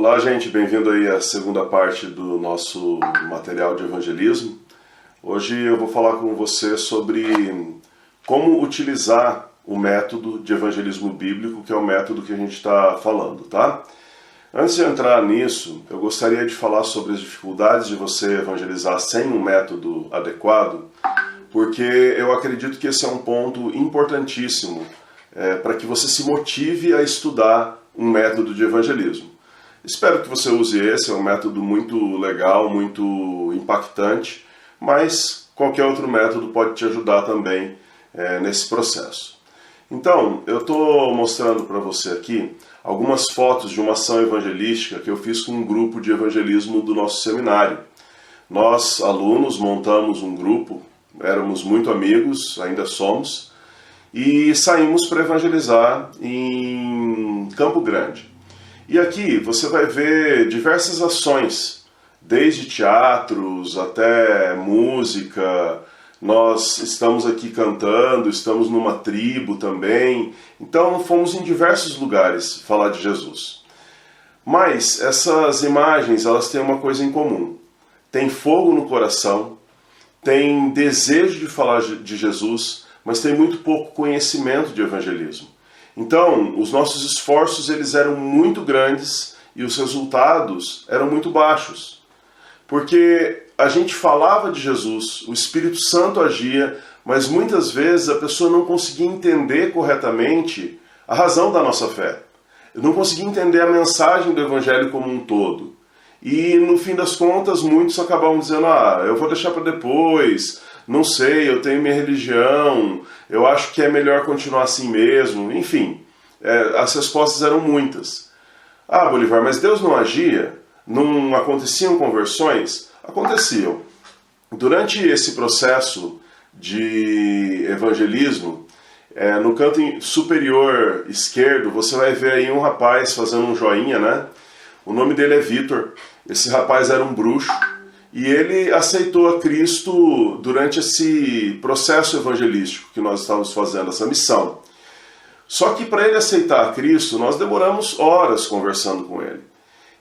Olá, gente, bem-vindo aí à segunda parte do nosso material de evangelismo. Hoje eu vou falar com você sobre como utilizar o método de evangelismo bíblico, que é o método que a gente está falando, tá? Antes de entrar nisso, eu gostaria de falar sobre as dificuldades de você evangelizar sem um método adequado, porque eu acredito que esse é um ponto importantíssimo para que você se motive a estudar um método de evangelismo. Espero que você use esse, é um método muito legal, muito impactante, mas qualquer outro método pode te ajudar também nesse processo. Então, eu estou mostrando para você aqui algumas fotos de uma ação evangelística que eu fiz com um grupo de evangelismo do nosso seminário. Nós, alunos, montamos um grupo, éramos muito amigos, ainda somos, e saímos para evangelizar em Campo Grande. E aqui você vai ver diversas ações, desde teatros até música. Nós estamos aqui cantando, estamos numa tribo também. Então fomos em diversos lugares falar de Jesus. Mas essas imagens, elas têm uma coisa em comum. Tem fogo no coração, tem desejo de falar de Jesus, mas tem muito pouco conhecimento de evangelismo. Então, os nossos esforços eles eram muito grandes e os resultados eram muito baixos. Porque a gente falava de Jesus, o Espírito Santo agia, mas muitas vezes a pessoa não conseguia entender corretamente a razão da nossa fé. Não conseguia entender a mensagem do Evangelho como um todo. E no fim das contas, muitos acabavam dizendo, eu vou deixar para depois, não sei, eu tenho minha religião, eu acho que é melhor continuar assim mesmo, enfim. As respostas eram muitas. Bolivar, mas Deus não agia? Não aconteciam conversões? Aconteciam. Durante esse processo de evangelismo, no canto superior esquerdo, você vai ver aí um rapaz fazendo um joinha, né? O nome dele é Vitor. Esse rapaz era um bruxo e ele aceitou a Cristo durante esse processo evangelístico que nós estávamos fazendo, essa missão. Só que para ele aceitar a Cristo, nós demoramos horas conversando com ele.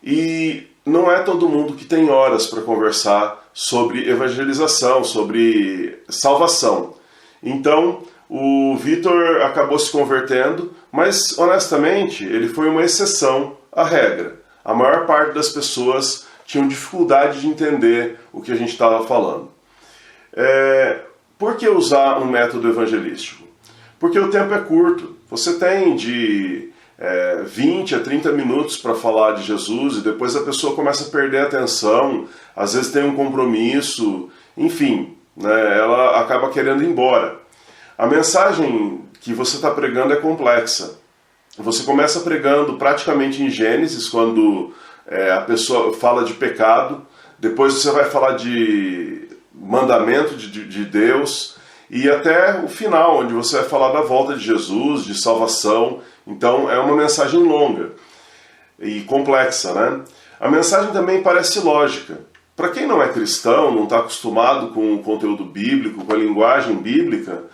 E não é todo mundo que tem horas para conversar sobre evangelização, sobre salvação. Então, o Vitor acabou se convertendo, mas honestamente, ele foi uma exceção à regra. A maior parte das pessoas tinham dificuldade de entender o que a gente estava falando. Por que usar um método evangelístico? Porque o tempo é curto. Você tem de 20 a 30 minutos para falar de Jesus e depois a pessoa começa a perder a atenção, às vezes tem um compromisso, enfim, né, ela acaba querendo ir embora. A mensagem que você está pregando é complexa. Você começa pregando praticamente em Gênesis, quando a pessoa fala de pecado, depois você vai falar de mandamento de Deus, e até o final, onde você vai falar da volta de Jesus, de salvação. Então é uma mensagem longa e complexa, né? A mensagem também parece lógica. Para quem não é cristão, não está acostumado com o conteúdo bíblico, com a linguagem bíblica,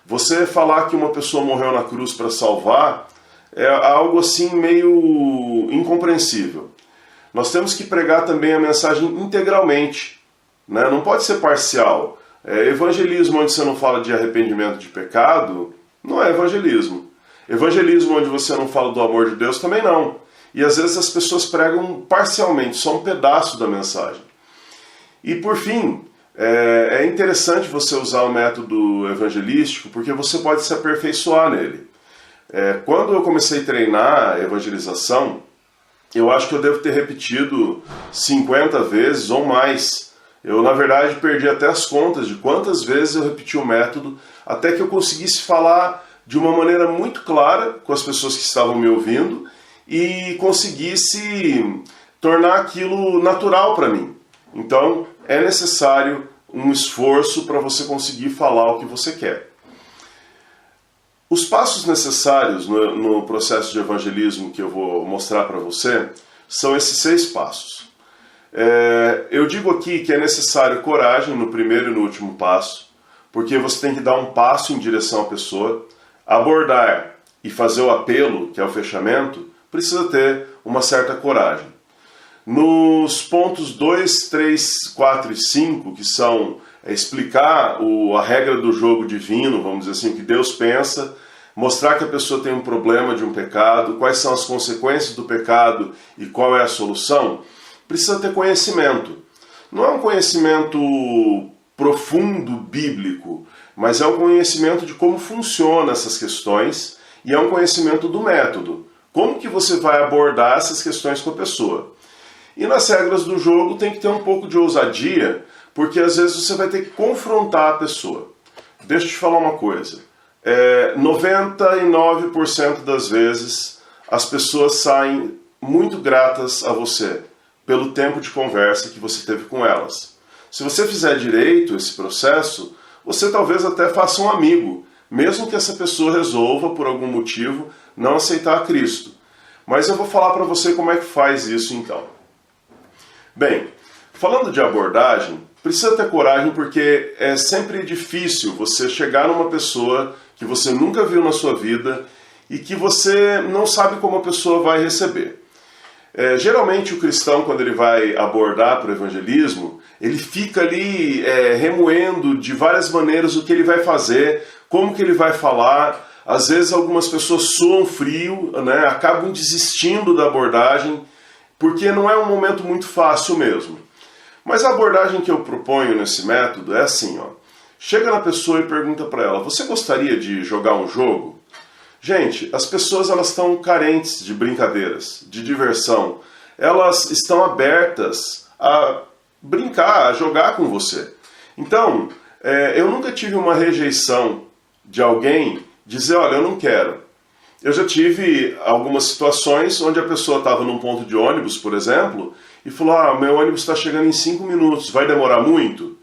você falar que uma pessoa morreu na cruz para salvar é algo assim meio incompreensível. Nós temos que pregar também a mensagem integralmente, né? Não pode ser parcial. Evangelismo onde você não fala de arrependimento de pecado, não é evangelismo. Evangelismo onde você não fala do amor de Deus, também não. E às vezes as pessoas pregam parcialmente, só um pedaço da mensagem. E por fim, é interessante você usar o método evangelístico, porque você pode se aperfeiçoar nele. Quando eu comecei a treinar a evangelização, eu acho que eu devo ter repetido 50 vezes ou mais. Eu, na verdade, perdi até as contas de quantas vezes eu repeti o método, até que eu conseguisse falar de uma maneira muito clara com as pessoas que estavam me ouvindo e conseguisse tornar aquilo natural para mim. Então, é necessário um esforço para você conseguir falar o que você quer. Os passos necessários no processo de evangelismo que eu vou mostrar para você são esses 6 passos. Eu digo aqui que é necessário coragem no primeiro e no último passo, porque você tem que dar um passo em direção à pessoa, abordar e fazer o apelo, que é o fechamento, precisa ter uma certa coragem. Nos pontos 2, 3, 4 e 5, que são explicar a regra do jogo divino, vamos dizer assim, o que Deus pensa, mostrar que a pessoa tem um problema de um pecado, quais são as consequências do pecado e qual é a solução, precisa ter conhecimento. Não é um conhecimento profundo bíblico, mas é um conhecimento de como funcionam essas questões e é um conhecimento do método. Como que você vai abordar essas questões com a pessoa? E nas regras do jogo tem que ter um pouco de ousadia, porque às vezes você vai ter que confrontar a pessoa. Deixa eu te falar uma coisa. 99% das vezes as pessoas saem muito gratas a você pelo tempo de conversa que você teve com elas. Se você fizer direito esse processo, você talvez até faça um amigo, mesmo que essa pessoa resolva, por algum motivo, não aceitar a Cristo. Mas eu vou falar para você como é que faz isso então. Bem, falando de abordagem, precisa ter coragem porque é sempre difícil você chegar numa pessoa que você nunca viu na sua vida e que você não sabe como a pessoa vai receber. Geralmente o cristão, quando ele vai abordar para o evangelismo, ele fica ali remoendo de várias maneiras o que ele vai fazer, como que ele vai falar. Às vezes algumas pessoas soam frio, né, acabam desistindo da abordagem, porque não é um momento muito fácil mesmo. Mas a abordagem que eu proponho nesse método é assim, ó. Chega na pessoa e pergunta para ela, você gostaria de jogar um jogo? Gente, as pessoas elas estão carentes de brincadeiras, de diversão. Elas estão abertas a brincar, a jogar com você. Então, eu nunca tive uma rejeição de alguém dizer, olha, eu não quero. Eu já tive algumas situações onde a pessoa estava num ponto de ônibus, por exemplo, e falou, meu ônibus está chegando em 5 minutos, vai demorar muito?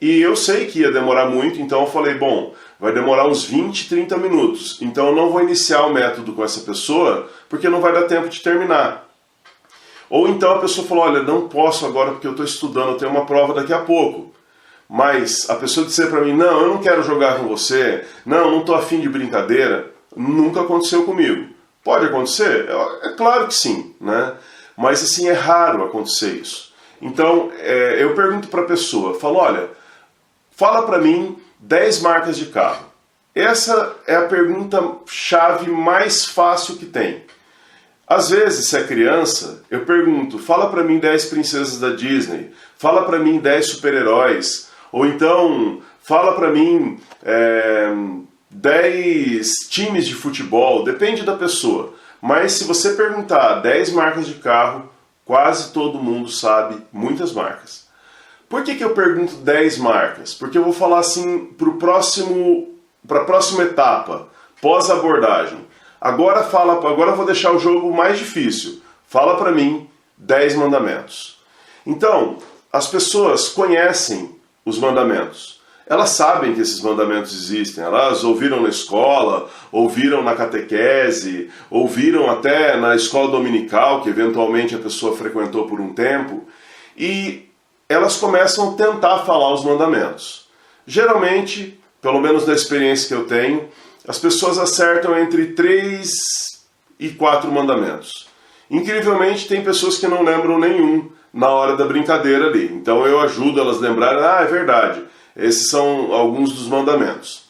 E eu sei que ia demorar muito, então eu falei, bom, vai demorar uns 20, 30 minutos, então eu não vou iniciar o método com essa pessoa, porque não vai dar tempo de terminar. Ou então a pessoa falou, olha, não posso agora porque eu estou estudando, eu tenho uma prova daqui a pouco. Mas a pessoa disser para mim, não, eu não quero jogar com você, não estou afim de brincadeira, nunca aconteceu comigo. Pode acontecer? É claro que sim, né? Mas assim, é raro acontecer isso. Então, eu pergunto para a pessoa, falo, olha, fala para mim 10 marcas de carro. Essa é a pergunta-chave mais fácil que tem. Às vezes, se é criança, eu pergunto, fala para mim 10 princesas da Disney, fala para mim 10 super-heróis, ou então, fala para mim 10 times de futebol, depende da pessoa. Mas se você perguntar 10 marcas de carro, quase todo mundo sabe muitas marcas. Por que eu pergunto 10 marcas? Porque eu vou falar assim para a próxima etapa, pós-abordagem. Agora eu vou deixar o jogo mais difícil. Fala para mim 10 mandamentos. Então, as pessoas conhecem os mandamentos. Elas sabem que esses mandamentos existem. Elas ouviram na escola, ouviram na catequese, ouviram até na escola dominical, que eventualmente a pessoa frequentou por um tempo. E elas começam a tentar falar os mandamentos. Geralmente, pelo menos na experiência que eu tenho, as pessoas acertam entre 3 e 4 mandamentos. Incrivelmente, tem pessoas que não lembram nenhum na hora da brincadeira ali. Então eu ajudo elas a lembrarem, é verdade, esses são alguns dos mandamentos.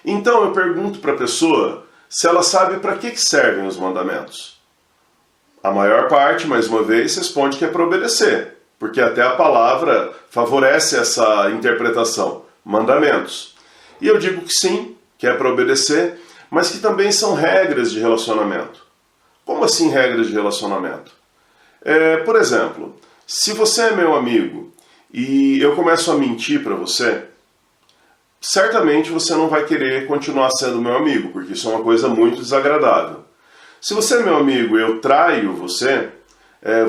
Então eu pergunto para a pessoa se ela sabe para que servem os mandamentos. A maior parte, mais uma vez, responde que é para obedecer, porque até a palavra favorece essa interpretação, mandamentos. E eu digo que sim, que é para obedecer, mas que também são regras de relacionamento. Como assim regras de relacionamento? Por exemplo, se você é meu amigo e eu começo a mentir para você, certamente você não vai querer continuar sendo meu amigo, porque isso é uma coisa muito desagradável. Se você é meu amigo e eu traio você,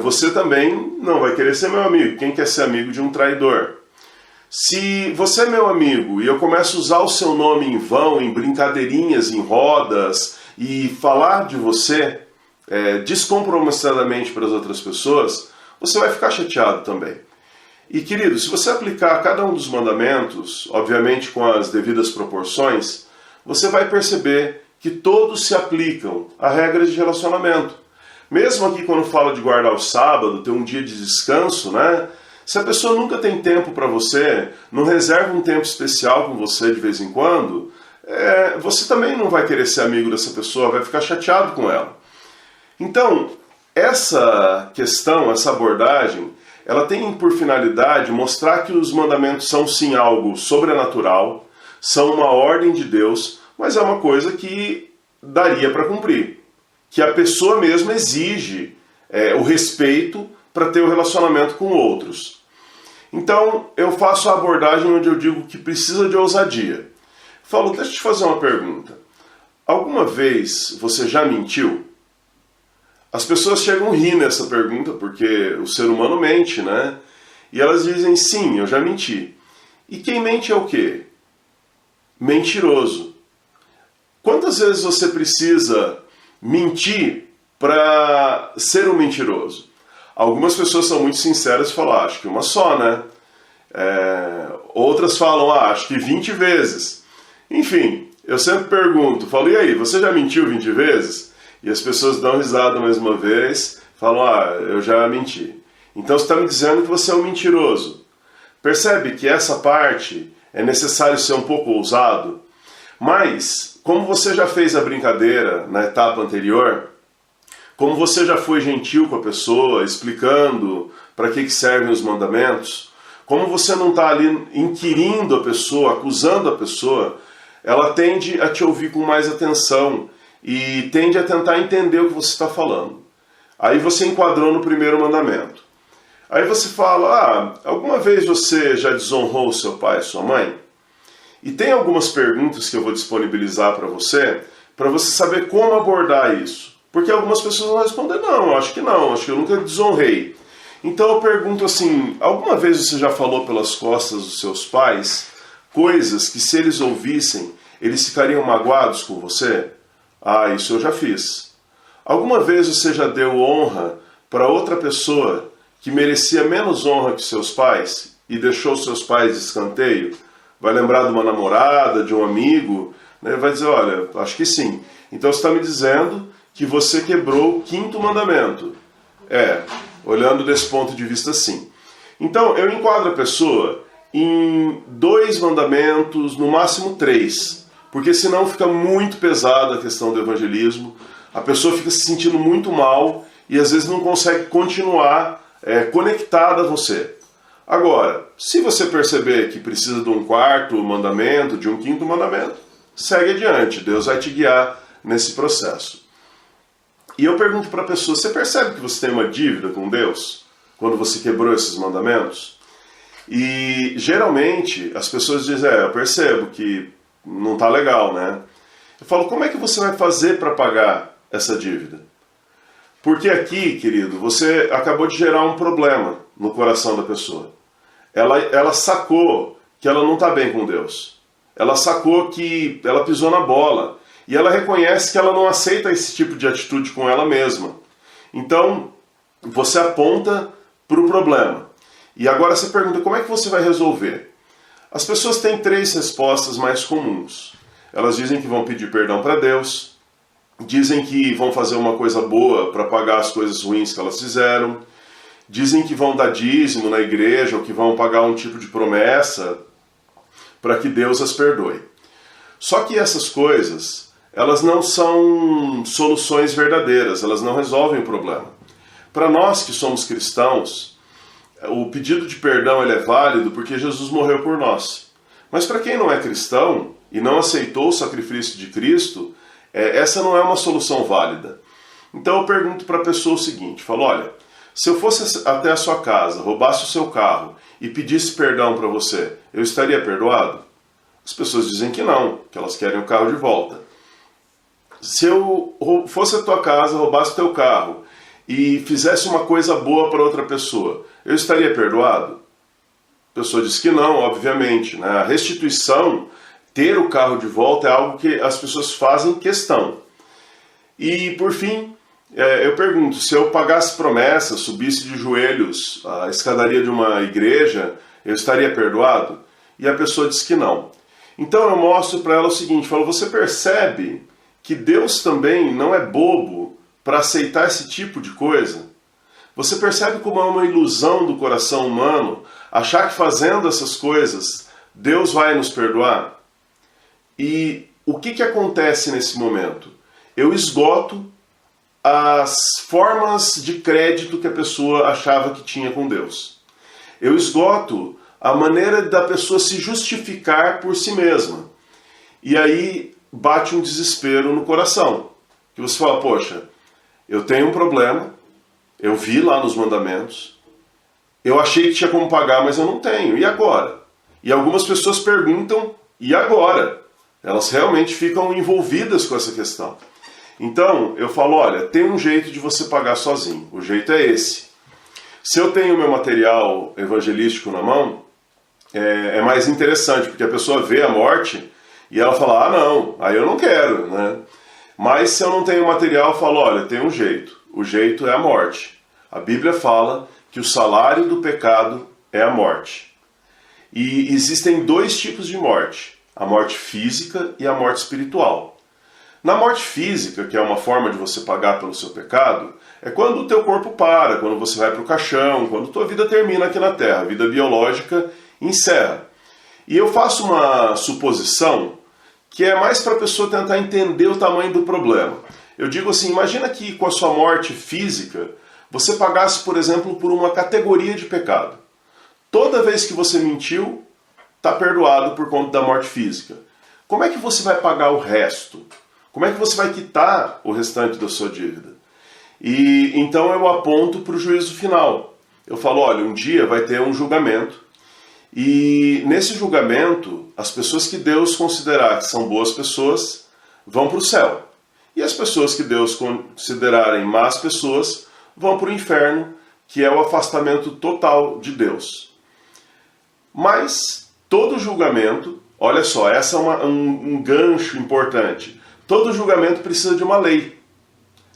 você também não vai querer ser meu amigo. Quem quer ser amigo de um traidor? Se você é meu amigo e eu começo a usar o seu nome em vão, em brincadeirinhas, em rodas, e falar de você descompromissadamente para as outras pessoas, você vai ficar chateado também. E querido, se você aplicar cada um dos mandamentos, obviamente com as devidas proporções, você vai perceber que todos se aplicam a regras de relacionamento. Mesmo aqui quando fala de guardar o sábado, ter um dia de descanso, né? Se a pessoa nunca tem tempo para você, não reserva um tempo especial com você de vez em quando, você também não vai querer ser amigo dessa pessoa, vai ficar chateado com ela. Então, essa questão, essa abordagem, ela tem por finalidade mostrar que os mandamentos são sim algo sobrenatural, são uma ordem de Deus, mas é uma coisa que daria para cumprir. Que a pessoa mesma exige o respeito para ter o relacionamento com outros. Então, eu faço a abordagem onde eu digo que precisa de ousadia. Falo, deixa eu te fazer uma pergunta. Alguma vez você já mentiu? As pessoas chegam a rir nessa pergunta, porque o ser humano mente, né? E elas dizem, sim, eu já menti. E quem mente é o quê? Mentiroso. Quantas vezes você precisa mentir para ser um mentiroso? Algumas pessoas são muito sinceras e falam, acho que uma só, né? Outras falam, acho que 20 vezes. Enfim, eu sempre pergunto, falo, e aí, você já mentiu 20 vezes? E as pessoas dão risada mais uma vez, falam, eu já menti. Então você está me dizendo que você é um mentiroso. Percebe que essa parte é necessário ser um pouco ousado? Mas, como você já fez a brincadeira na etapa anterior, como você já foi gentil com a pessoa, explicando para que servem os mandamentos, como você não está ali inquirindo a pessoa, acusando a pessoa, ela tende a te ouvir com mais atenção e tende a tentar entender o que você está falando. Aí você enquadrou no primeiro mandamento. Aí você fala, alguma vez você já desonrou seu pai e sua mãe? E tem algumas perguntas que eu vou disponibilizar para você saber como abordar isso. Porque algumas pessoas vão responder, não, acho que eu nunca desonrei. Então eu pergunto assim, alguma vez você já falou pelas costas dos seus pais coisas que se eles ouvissem, eles ficariam magoados com você? Isso eu já fiz. Alguma vez você já deu honra para outra pessoa que merecia menos honra que seus pais e deixou seus pais de escanteio? Vai lembrar de uma namorada, de um amigo, né? Vai dizer, olha, acho que sim. Então você está me dizendo que você quebrou o 5º mandamento. Olhando desse ponto de vista, sim. Então eu enquadro a pessoa em 2 mandamentos, no máximo 3. Porque senão fica muito pesada a questão do evangelismo, a pessoa fica se sentindo muito mal e às vezes não consegue continuar conectada a você. Agora, se você perceber que precisa de um 4º mandamento, de um 5º mandamento, segue adiante, Deus vai te guiar nesse processo. E eu pergunto para a pessoa, você percebe que você tem uma dívida com Deus quando você quebrou esses mandamentos? E geralmente as pessoas dizem, eu percebo que não está legal, né? Eu falo, como é que você vai fazer para pagar essa dívida? Porque aqui, querido, você acabou de gerar um problema no coração da pessoa. Ela sacou que ela não está bem com Deus. Ela sacou que ela pisou na bola. E ela reconhece que ela não aceita esse tipo de atitude com ela mesma. Então, você aponta para o problema. E agora você pergunta, como é que você vai resolver? As pessoas têm 3 respostas mais comuns. Elas dizem que vão pedir perdão para Deus, dizem que vão fazer uma coisa boa para pagar as coisas ruins que elas fizeram, dizem que vão dar dízimo na igreja ou que vão pagar um tipo de promessa para que Deus as perdoe. Só que essas coisas, elas não são soluções verdadeiras, elas não resolvem o problema. Para nós que somos cristãos, o pedido de perdão ele é válido porque Jesus morreu por nós. Mas para quem não é cristão e não aceitou o sacrifício de Cristo, essa não é uma solução válida. Então eu pergunto para a pessoa o seguinte, falo, olha, se eu fosse até a sua casa, roubasse o seu carro e pedisse perdão para você, eu estaria perdoado? As pessoas dizem que não, que elas querem o carro de volta. Se eu fosse à tua casa, roubasse o teu carro e fizesse uma coisa boa para outra pessoa, eu estaria perdoado? A pessoa diz que não, obviamente. Né? A restituição, ter o carro de volta, é algo que as pessoas fazem questão. E, por fim, eu pergunto, se eu pagasse promessa, subisse de joelhos a escadaria de uma igreja, eu estaria perdoado? E a pessoa diz que não. Então eu mostro para ela o seguinte, falo, você percebe que Deus também não é bobo para aceitar esse tipo de coisa? Você percebe como é uma ilusão do coração humano achar que fazendo essas coisas Deus vai nos perdoar? E o que acontece nesse momento? Eu esgoto as formas de crédito que a pessoa achava que tinha com Deus. Eu esgoto a maneira da pessoa se justificar por si mesma. E aí bate um desespero no coração. Que você fala, poxa, eu tenho um problema, eu vi lá nos mandamentos, eu achei que tinha como pagar, mas eu não tenho. E agora? E algumas pessoas perguntam, e agora? Elas realmente ficam envolvidas com essa questão. Então, eu falo, olha, tem um jeito de você pagar sozinho. O jeito é esse. Se eu tenho meu material evangelístico na mão, é mais interessante, porque a pessoa vê a morte e ela fala, ah não, aí eu não quero, né? Mas se eu não tenho material, eu falo, olha, tem um jeito. O jeito é a morte. A Bíblia fala que o salário do pecado é a morte. E existem dois tipos de morte. A morte física e a morte espiritual. Na morte física, que é uma forma de você pagar pelo seu pecado, é quando o teu corpo para, quando você vai para o caixão, quando tua vida termina aqui na Terra, a vida biológica encerra. E eu faço uma suposição que é mais para a pessoa tentar entender o tamanho do problema. Eu digo assim, imagina que com a sua morte física, você pagasse, por exemplo, por uma categoria de pecado. Toda vez que você mentiu, está perdoado por conta da morte física. Como é que você vai pagar o resto? Como é que você vai quitar o restante da sua dívida? E então eu aponto para o juízo final. Eu falo, olha, um dia vai ter um julgamento. E nesse julgamento, as pessoas que Deus considerar que são boas pessoas vão para o céu. E as pessoas que Deus considerarem más pessoas vão para o inferno, que é o afastamento total de Deus. Mas todo julgamento, olha só, essa é um gancho importante. Todo julgamento precisa de uma lei.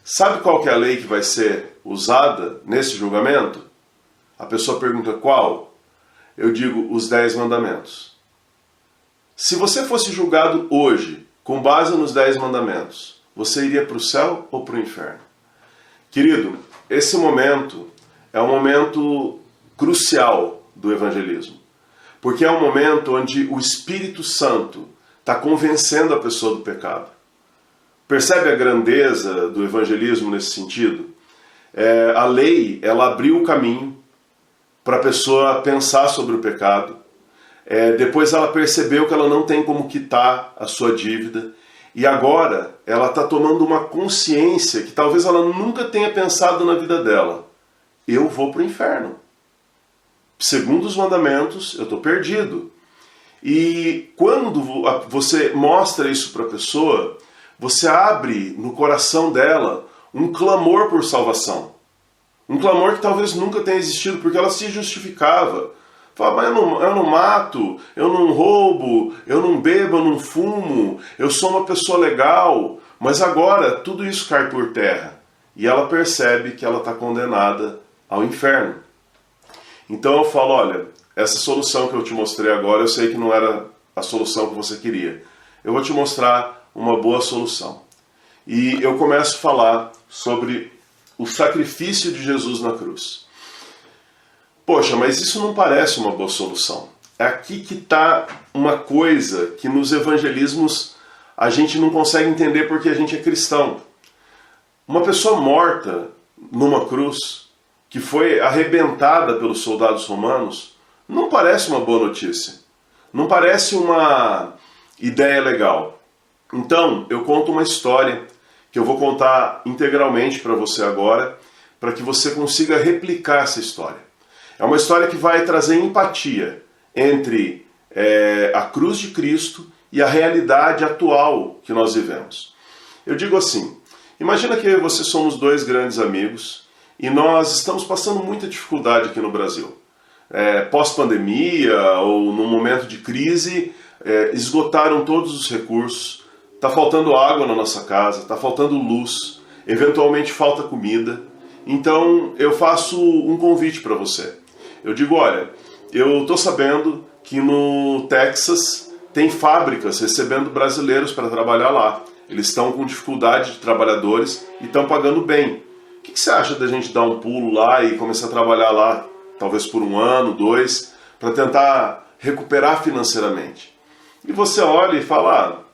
Sabe qual que é a lei que vai ser usada nesse julgamento? A pessoa pergunta qual? Eu digo os 10 mandamentos. Se você fosse julgado hoje, com base nos 10 mandamentos, você iria para o céu ou para o inferno? Querido, esse momento é um momento crucial do evangelismo. Porque é um momento onde o Espírito Santo está convencendo a pessoa do pecado. Percebe a grandeza do evangelismo nesse sentido? A lei, ela abriu o caminho para a pessoa pensar sobre o pecado. Depois ela percebeu que ela não tem como quitar a sua dívida. E agora ela está tomando uma consciência que talvez ela nunca tenha pensado na vida dela. Eu vou para o inferno. Segundo os mandamentos, eu estou perdido. E quando você mostra isso para a pessoa, você abre no coração dela um clamor por salvação. Um clamor que talvez nunca tenha existido, porque ela se justificava. Fala, mas eu não mato, eu não roubo, eu não bebo, eu não fumo, eu sou uma pessoa legal. Mas agora tudo isso cai por terra. E ela percebe que ela está condenada ao inferno. Então eu falo, olha, essa solução que eu te mostrei agora, eu sei que não era a solução que você queria. Eu vou te mostrar uma boa solução. E eu começo a falar sobre o sacrifício de Jesus na cruz. Poxa, mas isso não parece uma boa solução. É aqui que está uma coisa que nos evangelismos a gente não consegue entender porque a gente é cristão. Uma pessoa morta numa cruz, que foi arrebentada pelos soldados romanos, não parece uma boa notícia. Não parece uma ideia legal. Então, eu conto uma história que eu vou contar integralmente para você agora, para que você consiga replicar essa história. É uma história que vai trazer empatia entre a cruz de Cristo e a realidade atual que nós vivemos. Eu digo assim, imagina que você somos 2 grandes amigos e nós estamos passando muita dificuldade aqui no Brasil. Pós-pandemia ou num momento de crise, esgotaram todos os recursos, está faltando água na nossa casa, está faltando luz, eventualmente falta comida. Então eu faço um convite para você. Eu digo, olha, eu estou sabendo que no Texas tem fábricas recebendo brasileiros para trabalhar lá. Eles estão com dificuldade de trabalhadores e estão pagando bem. O que você acha da gente dar um pulo lá e começar a trabalhar lá, talvez por 1 ano, 2, para tentar recuperar financeiramente? E você olha e fala,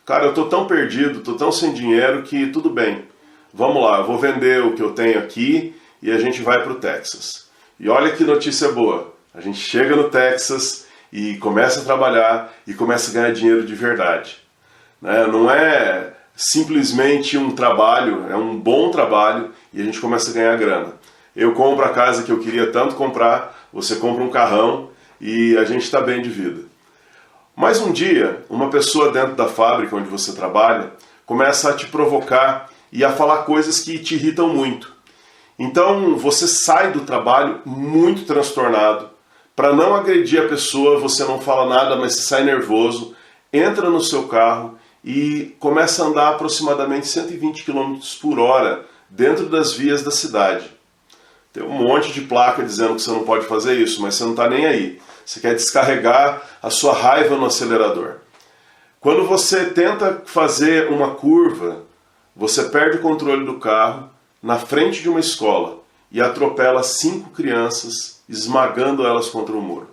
cara, eu estou tão perdido, estou tão sem dinheiro que tudo bem. Vamos lá, eu vou vender o que eu tenho aqui e a gente vai para o Texas. E olha que notícia boa. A gente chega no Texas e começa a trabalhar e começa a ganhar dinheiro de verdade. Não é simplesmente um trabalho, é um bom trabalho e a gente começa a ganhar grana. Eu compro a casa que eu queria tanto comprar, você compra um carrão e a gente está bem de vida. Mas um dia, uma pessoa dentro da fábrica onde você trabalha começa a te provocar e a falar coisas que te irritam muito. Então você sai do trabalho muito transtornado. Para não agredir a pessoa, você não fala nada, mas você sai nervoso, entra no seu carro e começa a andar aproximadamente 120 km por hora dentro das vias da cidade. Tem um monte de placa dizendo que você não pode fazer isso, mas você não está nem aí. Você quer descarregar a sua raiva no acelerador. Quando você tenta fazer uma curva, você perde o controle do carro na frente de uma escola e atropela 5 crianças, esmagando elas contra o muro.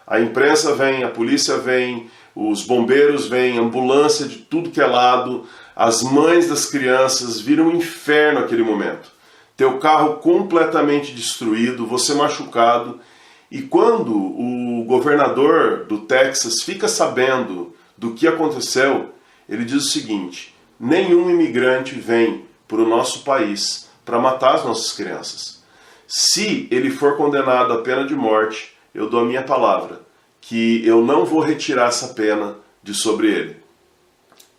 A imprensa vem, a polícia vem, os bombeiros vêm, ambulância de tudo que é lado, as mães das crianças, viram um inferno naquele momento. Teu carro completamente destruído, você machucado. E quando o governador do Texas fica sabendo do que aconteceu, ele diz o seguinte: nenhum imigrante vem para o nosso país para matar as nossas crianças. Se ele for condenado à pena de morte, eu dou a minha palavra que eu não vou retirar essa pena de sobre ele.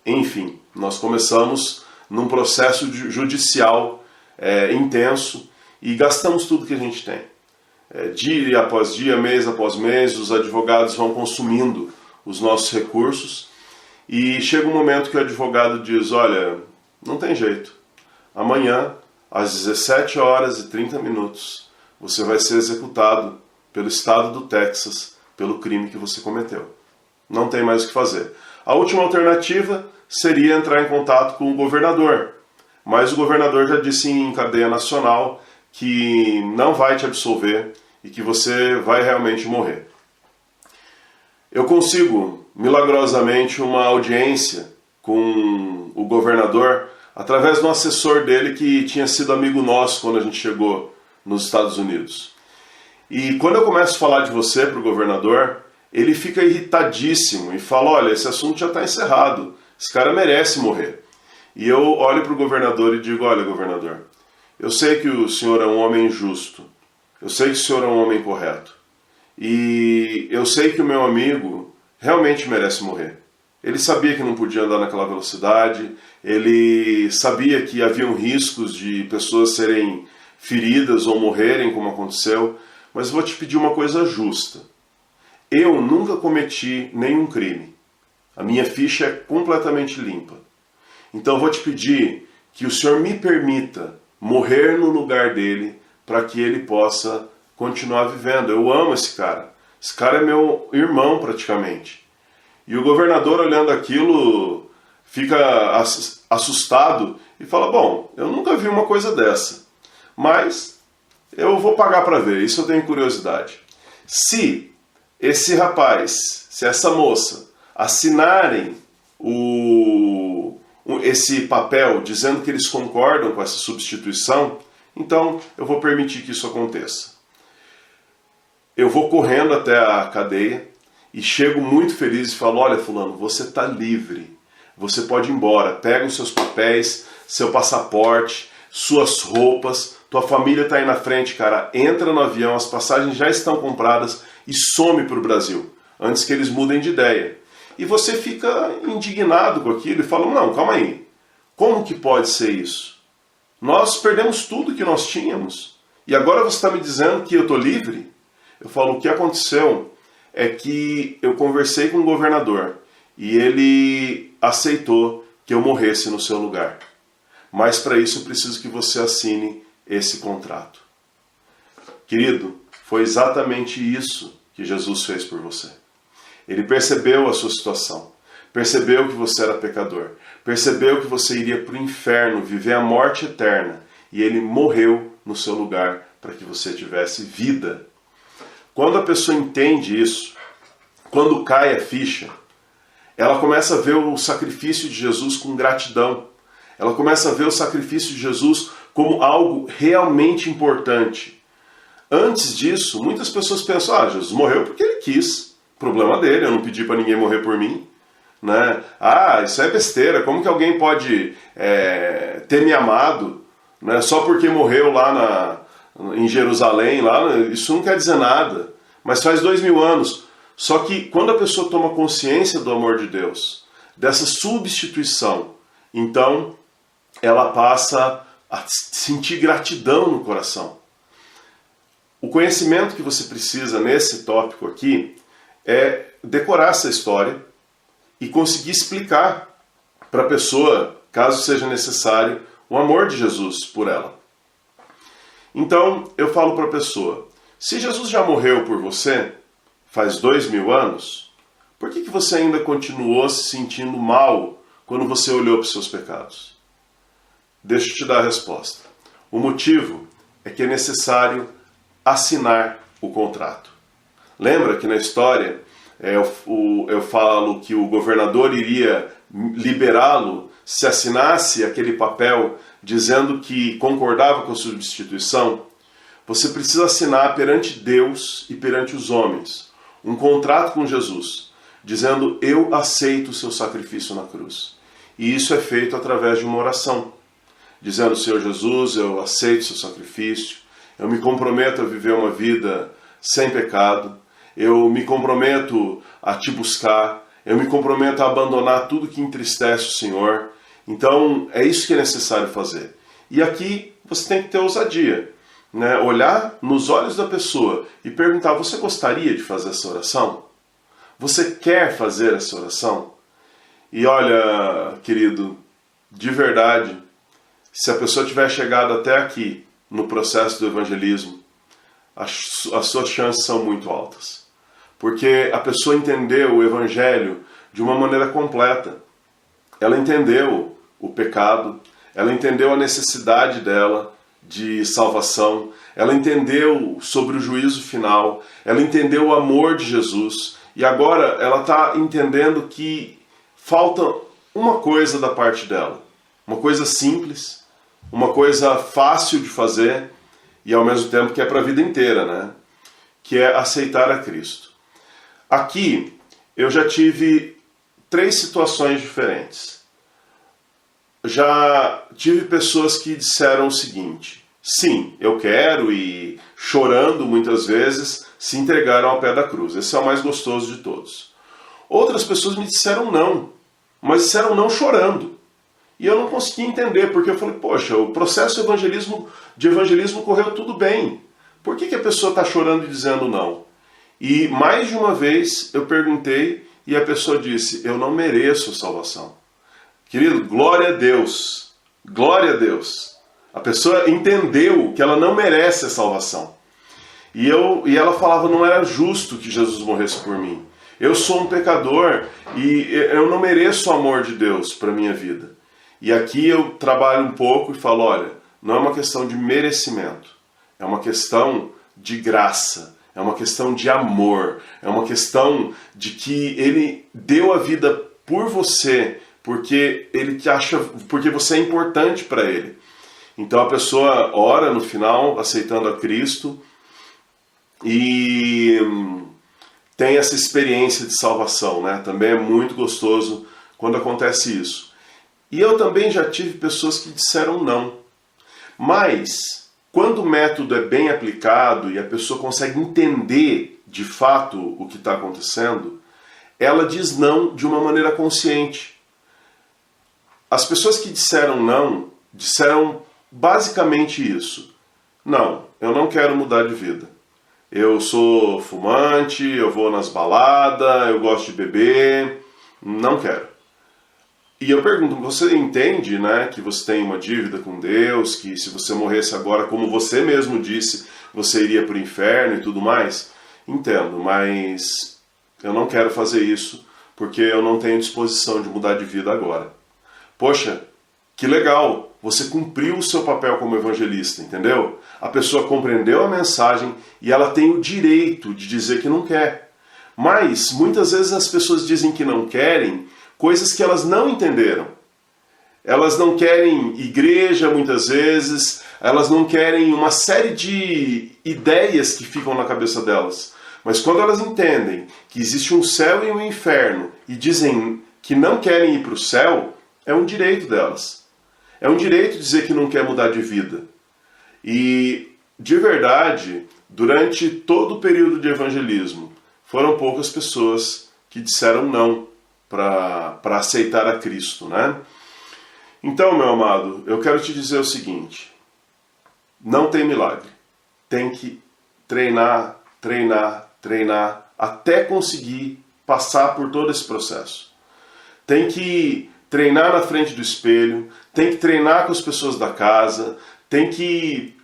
Enfim, nós começamos num processo judicial intenso e gastamos tudo que a gente tem. Dia após dia, mês após mês, os advogados vão consumindo os nossos recursos e chega um momento que o advogado diz: olha, não tem jeito. Amanhã, às 17h30, você vai ser executado pelo estado do Texas pelo crime que você cometeu. Não tem mais o que fazer. A última alternativa seria entrar em contato com o governador, mas o governador já disse em cadeia nacional que não vai te absolver e que você vai realmente morrer. Eu consigo, milagrosamente, uma audiência com o governador através do assessor dele que tinha sido amigo nosso quando a gente chegou nos Estados Unidos. E quando eu começo a falar de você para o governador, ele fica irritadíssimo e fala: olha, esse assunto já está encerrado, esse cara merece morrer. E eu olho para o governador e digo: olha, governador, eu sei que o senhor é um homem justo, eu sei que o senhor é um homem correto, e eu sei que o meu amigo realmente merece morrer. Ele sabia que não podia andar naquela velocidade, ele sabia que haviam riscos de pessoas serem feridas ou morrerem, como aconteceu, mas vou te pedir uma coisa justa. Eu nunca cometi nenhum crime. A minha ficha é completamente limpa. Então vou te pedir que o senhor me permita morrer no lugar dele para que ele possa continuar vivendo. Eu amo esse cara. Esse cara é meu irmão praticamente. E o governador, olhando aquilo, fica assustado e fala: bom, eu nunca vi uma coisa dessa, mas eu vou pagar para ver, isso eu tenho curiosidade. Se esse rapaz, se essa moça assinarem esse papel dizendo que eles concordam com essa substituição, então eu vou permitir que isso aconteça. Eu vou correndo até a cadeia e chego muito feliz e falo: olha, fulano, você está livre, você pode ir embora, pega os seus papéis, seu passaporte, suas roupas, tua família está aí na frente, cara, entra no avião, as passagens já estão compradas e some para o Brasil, antes que eles mudem de ideia. E você fica indignado com aquilo e fala: não, calma aí, como que pode ser isso? Nós perdemos tudo que nós tínhamos e agora você está me dizendo que eu estou livre? Eu falo: o que aconteceu é que eu conversei com o governador e ele aceitou que eu morresse no seu lugar. Mas para isso eu preciso que você assine esse contrato. Querido, foi exatamente isso que Jesus fez por você. Ele percebeu a sua situação, percebeu que você era pecador, percebeu que você iria para o inferno, viver a morte eterna, e ele morreu no seu lugar para que você tivesse vida. Quando a pessoa entende isso, quando cai a ficha, ela começa a ver o sacrifício de Jesus com gratidão. Ela começa a ver o sacrifício de Jesus como algo realmente importante. Antes disso, muitas pessoas pensam, Jesus morreu porque ele quis. Problema dele, eu não pedi para ninguém morrer por mim. Né? Isso é besteira, como que alguém pode ter me amado, né? Só porque morreu lá em Jerusalém, isso não quer dizer nada. Mas faz 2000 anos. Só que quando a pessoa toma consciência do amor de Deus, dessa substituição, então ela passa a sentir gratidão no coração. O conhecimento que você precisa nesse tópico aqui é decorar essa história e conseguir explicar para a pessoa, caso seja necessário, o amor de Jesus por ela. Então, eu falo para a pessoa, se Jesus já morreu por você, faz 2000 anos, por que você ainda continuou se sentindo mal quando você olhou para os seus pecados? Deixa eu te dar a resposta. O motivo é que é necessário assinar o contrato. Lembra que na história eu falo que o governador iria liberá-lo se assinasse aquele papel dizendo que concordava com a substituição? Você precisa assinar perante Deus e perante os homens um contrato com Jesus, dizendo, eu aceito o seu sacrifício na cruz. E isso é feito através de uma oração, dizendo, Senhor Jesus, eu aceito o seu sacrifício, eu me comprometo a viver uma vida sem pecado, eu me comprometo a te buscar, eu me comprometo a abandonar tudo que entristece o Senhor. Então, é isso que é necessário fazer. E aqui você tem que ter ousadia. Né, olhar nos olhos da pessoa e perguntar, você gostaria de fazer essa oração? Você quer fazer essa oração? E olha, querido, de verdade, se a pessoa tiver chegado até aqui no processo do evangelismo, as suas chances são muito altas. Porque a pessoa entendeu o evangelho de uma maneira completa. Ela entendeu o pecado, ela entendeu a necessidade dela de salvação, ela entendeu sobre o juízo final, ela entendeu o amor de Jesus, e agora ela está entendendo que falta uma coisa da parte dela, uma coisa simples, uma coisa fácil de fazer, e ao mesmo tempo que é para a vida inteira, né? Que é aceitar a Cristo. Aqui eu já tive 3 situações diferentes. Já tive pessoas que disseram o seguinte, sim, eu quero, e chorando muitas vezes, se entregaram ao pé da cruz. Esse é o mais gostoso de todos. Outras pessoas me disseram não, mas disseram não chorando. E eu não consegui entender, porque eu falei, poxa, o processo de evangelismo correu tudo bem. Por que a pessoa está chorando e dizendo não? E mais de uma vez eu perguntei e a pessoa disse, eu não mereço a salvação. Querido, glória a Deus, glória a Deus. A pessoa entendeu que ela não merece a salvação. E ela falava, não era justo que Jesus morresse por mim. Eu sou um pecador e eu não mereço o amor de Deus para a minha vida. E aqui eu trabalho um pouco e falo, olha, não é uma questão de merecimento, é uma questão de graça, é uma questão de amor, é uma questão de que Ele deu a vida por você, porque porque você é importante para Ele. Então a pessoa ora no final, aceitando a Cristo, e tem essa experiência de salvação, né? Também é muito gostoso quando acontece isso. E eu também já tive pessoas que disseram não. Mas, quando o método é bem aplicado e a pessoa consegue entender de fato o que está acontecendo, ela diz não de uma maneira consciente. As pessoas que disseram não, disseram basicamente isso. Não, eu não quero mudar de vida. Eu sou fumante, eu vou nas baladas, eu gosto de beber, não quero. E eu pergunto, você entende, né, que você tem uma dívida com Deus, que se você morresse agora, como você mesmo disse, você iria para o inferno e tudo mais? Entendo, mas eu não quero fazer isso, porque eu não tenho disposição de mudar de vida agora. Poxa, que legal, você cumpriu o seu papel como evangelista, entendeu? A pessoa compreendeu a mensagem e ela tem o direito de dizer que não quer. Mas, muitas vezes as pessoas dizem que não querem coisas que elas não entenderam. Elas não querem igreja, muitas vezes, elas não querem uma série de ideias que ficam na cabeça delas. Mas quando elas entendem que existe um céu e um inferno e dizem que não querem ir para o céu, é um direito delas. É um direito dizer que não quer mudar de vida. E, de verdade, durante todo o período de evangelismo, foram poucas pessoas que disseram não para aceitar a Cristo, né? Então, meu amado, eu quero te dizer o seguinte: não tem milagre. Tem que treinar, treinar, treinar, até conseguir passar por todo esse processo. Tem que treinar na frente do espelho, tem que treinar com as pessoas da casa, tem que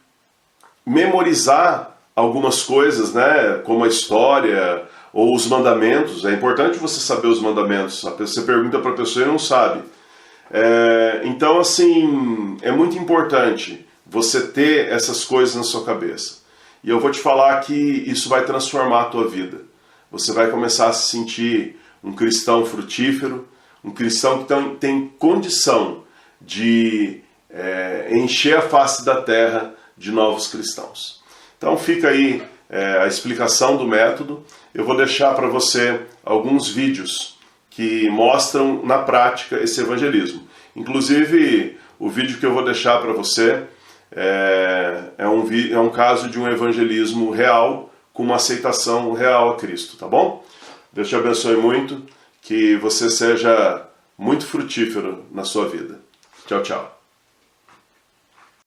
memorizar algumas coisas, né, como a história ou os mandamentos. É importante você saber os mandamentos. Você pergunta para a pessoa e não sabe. Então, assim, é muito importante você ter essas coisas na sua cabeça. E eu vou te falar que isso vai transformar a tua vida. Você vai começar a se sentir um cristão frutífero, um cristão que tem condição de encher a face da terra de novos cristãos. Então fica aí a explicação do método. Eu vou deixar para você alguns vídeos que mostram na prática esse evangelismo. Inclusive, o vídeo que eu vou deixar para você é um caso de um evangelismo real, com uma aceitação real a Cristo, tá bom? Deus te abençoe muito, que você seja muito frutífero na sua vida. Tchau, tchau.